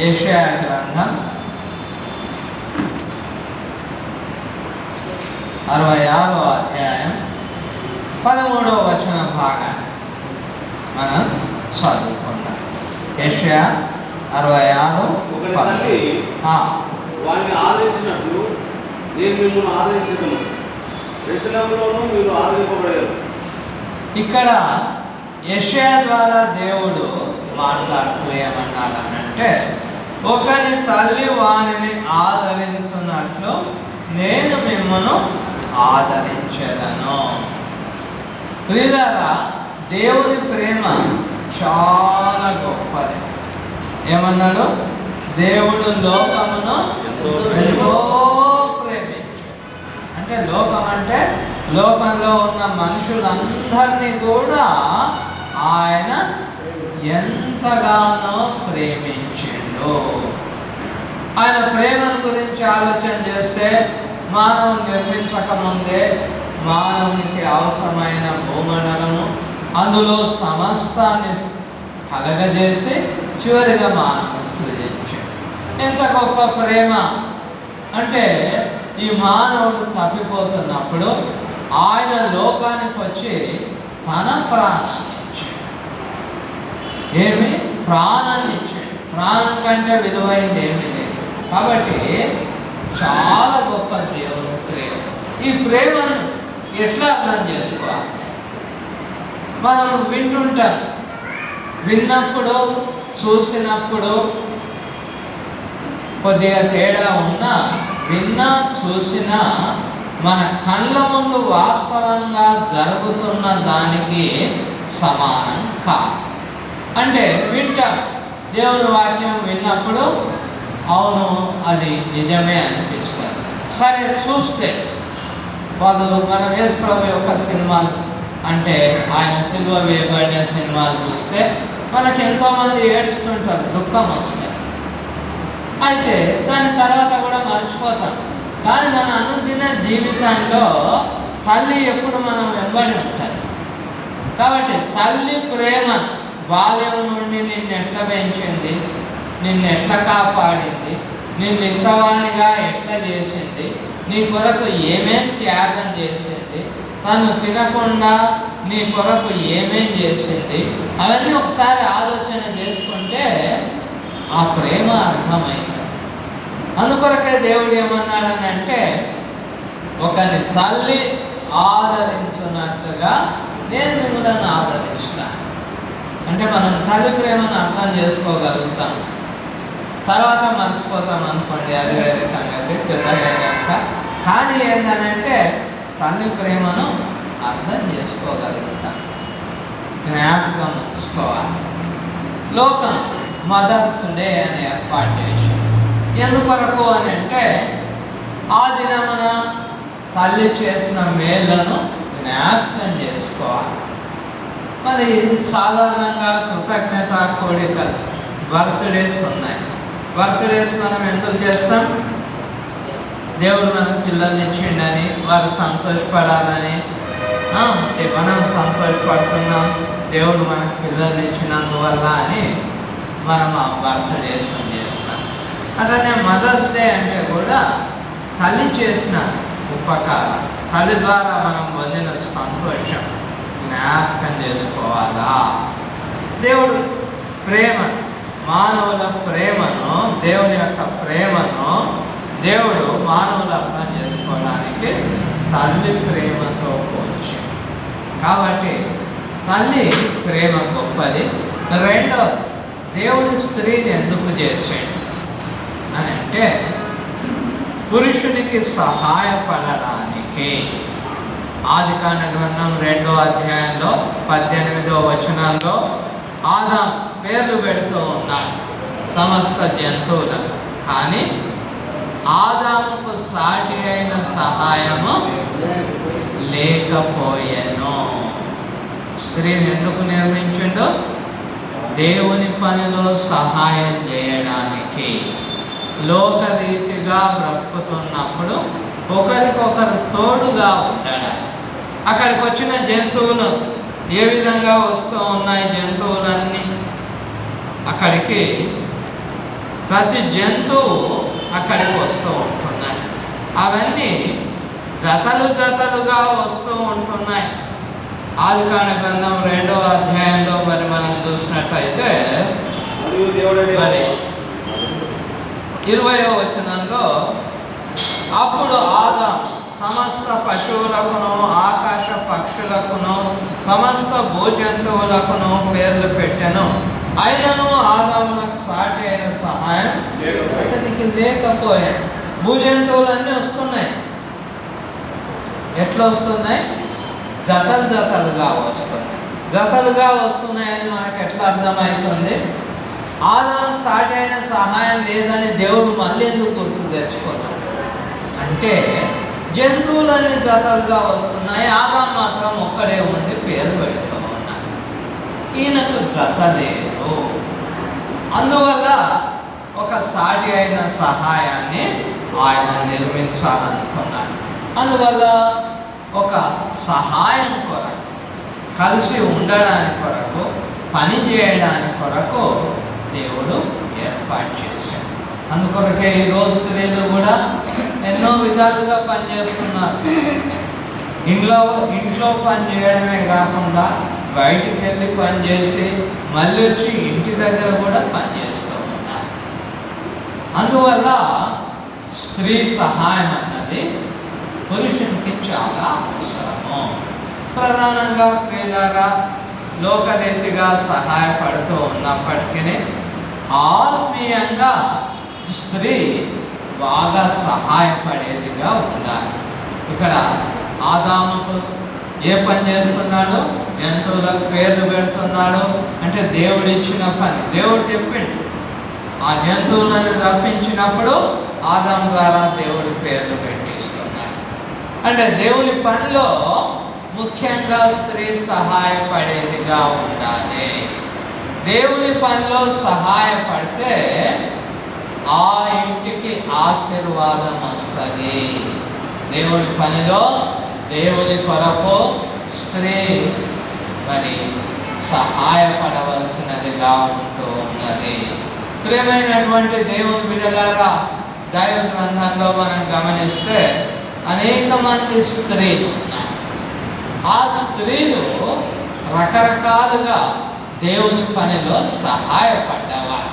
యెషయా గ్రంథం 66వ అధ్యాయం 13వ వచన భాగాన్ని మనం చదువుకుందాం. యెషయా 66:13. వారిని ఆదరించినట్లు నేను మిమ్మల్ని ఆదరించదను, యెరూషలేములోనూ మీరు ఆదరింపబడేరు. ఇక్కడ యెషయా ద్వారా దేవుడు మాట్లాడుతూ ఏమన్నాడనంటే, ఒకని తల్లి వానిని ఆదరించున్నట్లు నేను మిమ్మల్ని ఆదరించదను. ప్రియులారా, దేవుని ప్రేమ చాలా గొప్పది. ఏమన్నాడు? దేవుడు లోకమును ఎంతో ప్రేమించాడు. అంటే లోకం అంటే లోకంలో ఉన్న మనుషులందరినీ కూడా ఆయన ఎంతగానో ప్రేమించిండు. ఆయన ప్రేమను గురించి ఆలోచన చేస్తే, మానవుని నిర్మించకముందే మానవునికి అవసరమైన భూమండలము, అందులో సమస్తాన్ని కలగజేసి చివరిగా మానవుని సృజించాడు. ఎంత గొప్ప ప్రేమ అంటే, ఈ మానవుడు తప్పిపోతున్నప్పుడు ఆయన లోకానికి వచ్చి తన ప్రాణాన్ని ఇచ్చాడు. ఏమి? ప్రాణాన్ని ఇచ్చాడు. ప్రాణం కంటే విలువైంది ఏమీ లేదు. కాబట్టి చాలా గొప్ప దేవుని ప్రేమ. ఈ ప్రేమను ఎట్లా అర్థం చేసుకోవాలి? మనం వింటుంటాం, విన్నప్పుడు చూసినప్పుడు కొద్దిగా తేడా ఉన్నా, విన్నా చూసినా మన కళ్ళ ముందు వాస్తవంగా జరుగుతున్న దానికి సమానం కాదు. అంటే వింటాం, దేవుని వాక్యం విన్నప్పుడు అవును అది నిజమే అనిపిస్తుంది. సరే, చూస్తే వాళ్ళు మన యేసు ప్రభు యొక్క సినిమాలు, అంటే ఆయన సిలువ వేయబడిన సినిమాలు చూస్తే మనకు ఎంతోమంది ఏడుస్తుంటారు, దుఃఖం వస్తుంది. అయితే దాని తర్వాత కూడా మర్చిపోతాం. కానీ మన అనుదిన జీవితంలో తల్లి ఎప్పుడు మనం వెంబడి ఉంటుంది. కాబట్టి తల్లి ప్రేమ బాల్యం నుండి నిన్ను ఎట్లా పెంచింది, నిన్ను ఎట్లా కాపాడింది, నిన్ను ఇంతవానిగా ఎట్లా చేసింది, నీ కొరకు ఏమేం త్యాగం చేసింది, తను తినకుండా నీ కొరకు ఏమేం చేసింది, అవన్నీ ఒకసారి ఆలోచన చేసుకుంటే ఆ ప్రేమ అర్థమైంది. అందుకొరకే దేవుడు ఏమన్నాడని అంటే, ఒకని తల్లి ఆదరించున్నట్లుగా నేను మిమ్మల్ని ఆదరిస్తాను. అంటే మనం తల్లి ప్రేమను అర్థం చేసుకోగలుగుతాం, తర్వాత మర్చిపోతాం అనుకోండి, అది వేరే సంగతి పెద్దగా. కానీ ఏంటనంటే తల్లి ప్రేమను అర్థం చేసుకోగలుగుతాం, జ్ఞాపకం ఉంచుకోవాలి. లోకం మదర్స్ డే అని ఏర్పాటు చేశాం. ఎందుకొరకు అని అంటే, ఆ దినమున తల్లి చేసిన మేళ్లను జ్ఞాపకం చేసుకోవాలి. మరి సాధారణంగా కృతజ్ఞత కోడికలు, బర్త్డేస్ ఉన్నాయి. బర్త్డేస్ మనం ఎందుకు చేస్తాం? దేవుడు మనకు పిల్లల్ని ఇచ్చిండని, వారు సంతోషపడాలని. మనం సంతోషపడుతున్నాం దేవుడు మనకు పిల్లల్ని ఇచ్చినందువల్ల అని మనం ఆ బర్త్డేస్ చేస్తాం. అలానే మదర్స్ డే అంటే కూడా తల్లి చేసిన ఉపకారం, తల్లి ద్వారా మనం పొందిన సంతోషం జ్ఞాపకం చేసుకోవాలా. దేవుడు ప్రేమ, మానవుల ప్రేమను, దేవుని యొక్క ప్రేమను దేవుడు మానవులు అర్థం చేసుకోవడానికి తల్లి ప్రేమతో పోల్చాడు. కాబట్టి తల్లి ప్రేమ గొప్పది. రెండవది, దేవుడి స్త్రీని ఎందుకు చేశాడు అని అంటే, పురుషునికి సహాయపడడానికి. ఆదికాండ గ్రంథం 2వ అధ్యాయంలో 18వ వచనంలో ఆదాము పేర్లు పెడుతూ ఉన్నాడు సమస్త జంతువులకు. కానీ ఆదాముకు సాటి అయిన సహాయము లేకపోయాను. స్త్రీని ఎందుకు నిర్మించిండు? దేవుని పనిలో సహాయం చేయడానికి. లోకరీతిగా బ్రతుకుతున్నప్పుడు ఒకరికొకరు తోడుగా ఉండడానికి. అక్కడికి వచ్చిన జంతువులు ఏ విధంగా వస్తూ ఉన్నాయి? జంతువులన్నీ అక్కడికి ప్రతి జంతువు అక్కడికి వస్తూ ఉంటున్నాయి. అవన్నీ జతలు జతలుగా వస్తూ ఉంటున్నాయి. ఆదికాండ గ్రంథం 2వ అధ్యాయంలో మరి మనం చూసినట్లయితే మరియు దేవుడైన మరి యెహోవా 20వ వచనంలో, అప్పుడు ఆదాము సమస్త పశువులకును ఆకాశ పక్షులకును సమస్త భూజంతువులకును పేర్లు పెట్టెను. అయినను ఆదామునకు సాటి అయిన సహాయం అతనికి లేకపోయాను. భూజంతువులన్నీ వస్తున్నాయి. ఎట్లా వస్తున్నాయి? జతలు జతలుగా వస్తున్నాయి. జతలుగా వస్తున్నాయని మనకు ఎట్లా అర్థమవుతుంది? ఆదాము సాటి అయిన సహాయం లేదని దేవుడు మళ్ళీ ఎందుకు గుర్తు తెచ్చుకున్నాడు అంటే, జంతువులన్నీ జతలుగా వస్తున్నాయి, ఆదాము మాత్రం ఒక్కడే ఉండి పేరు పెడుతూ ఉన్నాడు. ఈయనకు జత లేదు. అందువల్ల ఒక సాటి అయిన సహాయాన్ని ఆయన నిర్మించాలనుకున్నాడు. అందువల్ల ఒక సహాయం కొరకు, కలిసి ఉండడానికి కొరకు, పని చేయడానికి కొరకు దేవుడు ఏర్పాటు చేశాడు. అందుకొరకే ఈరోజు స్త్రీలు కూడా ఎన్నో విధాలుగా పనిచేస్తున్నారు. ఇంట్లో పని చేయడమే కాకుండా బయటికి వెళ్ళి పని చేసి మళ్ళీ వచ్చి ఇంటి దగ్గర కూడా పనిచేస్తూ ఉన్నారు. అందువల్ల స్త్రీ సహాయం అన్నది పురుషునికి చాలా అవసరము. ప్రధానంగా ప్రియులారా, లోకరీతిగా సహాయపడుతూ ఉన్నప్పటికీ ఆత్మీయంగా స్త్రీ బాగా సహాయపడేదిగా ఉండాలి. ఇక్కడ ఆదాముకు ఏ పని చేస్తున్నాడు? జంతువులకు పేర్లు పెడుతున్నాడు. అంటే దేవుడు ఇచ్చిన పని. దేవుడు చెప్పిండు. ఆ జంతువులను రప్పించినప్పుడు ఆదాము ద్వారా దేవుడి పేర్లు పెట్టిస్తున్నాడు. అంటే దేవుని పనిలో ముఖ్యంగా స్త్రీ సహాయపడేదిగా ఉండాలి. దేవుని పనిలో సహాయపడితే ఆ ఇంటికి ఆశీర్వాదం వస్తుంది. దేవుని పనిలో దేవుని కొరకు స్త్రీ మరి సహాయపడవలసినదిగా ఉంటూ ఉన్నది. ప్రియమైనటువంటి దేవుని బిడ్డలారా, దైవ గ్రంథంలో మనం గమనిస్తే అనేక మంది స్త్రీలు ఉన్నారు. ఆ స్త్రీలు రకరకాలుగా దేవుని పనిలో సహాయపడ్డవారు.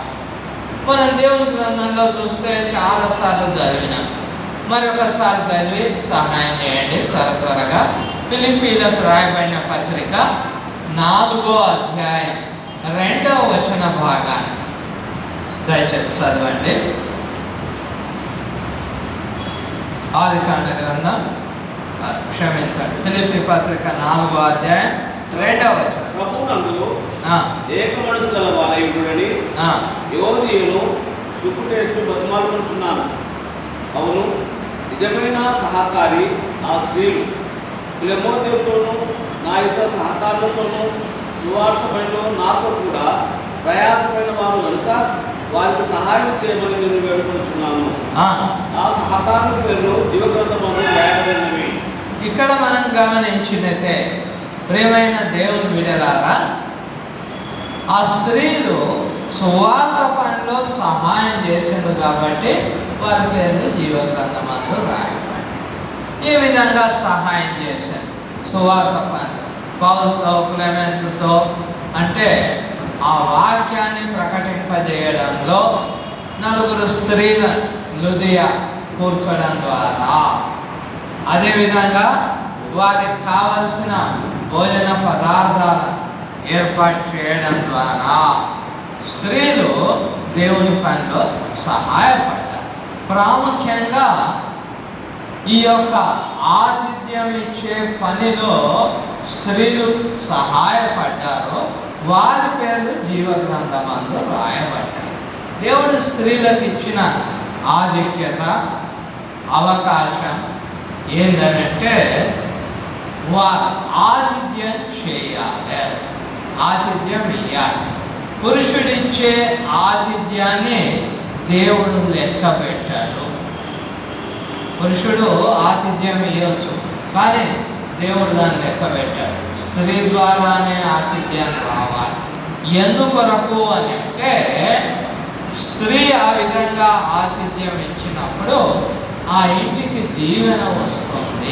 మనం దేవుని గ్రంథంలో చూస్తే చాలాసార్లు చదివినాం. మరొకసారి చదివి సహాయం చేయండి త్వరగా. ఫిలిప్పీలకు రాయబడిన పత్రిక 4వ అధ్యాయం 2వ వచన భాగాన్ని దయచేసి చదవండి. ఆదికాండ గ్రంథం క్షమించండి, ఫిలిప్పీ పత్రిక 4వ అధ్యాయం 2వ వచనం. ప్రభువునందు ఏక మనసు గల వారయుడని యోదీయును సుకుటేసు బతిమాలుకుంటున్నాను. అవును, నిజమైన సహకారి ఆ స్త్రీలు క్లెమోదేవుతోనూ నా ఇతర సహకారులతోనూ సువార్త పనిలో నాతో కూడా ప్రయాసమైన వారు కనుక వారికి సహాయం చేయమని నేను వేడుకుంటున్నాను. నా సహకారుల పేర్లు జీవగ్రంథంలో రాయబడినవి. ఇక్కడ మనం గమనించినట్టే ప్రియమైన దేవుని బిడ్డలారా, ఆ స్త్రీలు సువార్త పనిలో సహాయం చేసింది కాబట్టి వారి పేర్లు జీవగ్రంథంలో రాయబడి ఈ విధంగా సహాయం చేశారు. సువార్త పని పౌలుతో క్లెమెంతుతో అంటే ఆ వాక్యాన్ని ప్రకటింపజేయడంలో 4 స్త్రీల లుదియా కూర్చోడం ద్వారా, అదేవిధంగా వారికి కావలసిన భోజన పదార్థాలను ఏర్పాటు చేయడం ద్వారా స్త్రీలు దేవుని పనిలో సహాయపడ్డారు. ప్రాముఖ్యంగా ఈ యొక్క ఆతిథ్యం ఇచ్చే పనిలో స్త్రీలు సహాయపడ్డారు. వారి పేర్లు జీవగ్రంథంలో రాయబడ్డాయి. దేవుడు స్త్రీలకు ఇచ్చిన ఆధిక్యత, అవకాశం ఏంటంటే వారు ఆతిథ్యం చేయాలి, ఆతిథ్యం ఇవ్వాలి. పురుషుడిచ్చే ఆతిథ్యాన్ని దేవుడు లెక్క పెట్టాడు. పురుషుడు ఆతిథ్యం ఇవ్వచ్చు, కానీ దేవుడు దాన్ని లెక్క పెట్టాడు. స్త్రీ ద్వారానే ఆతిథ్యం రావాలి. ఎందుకొరకు అని అంటే స్త్రీ ఆ విధంగా ఆతిథ్యం ఇచ్చినప్పుడు ఆ ఇంటికి దీవెన వస్తుంది.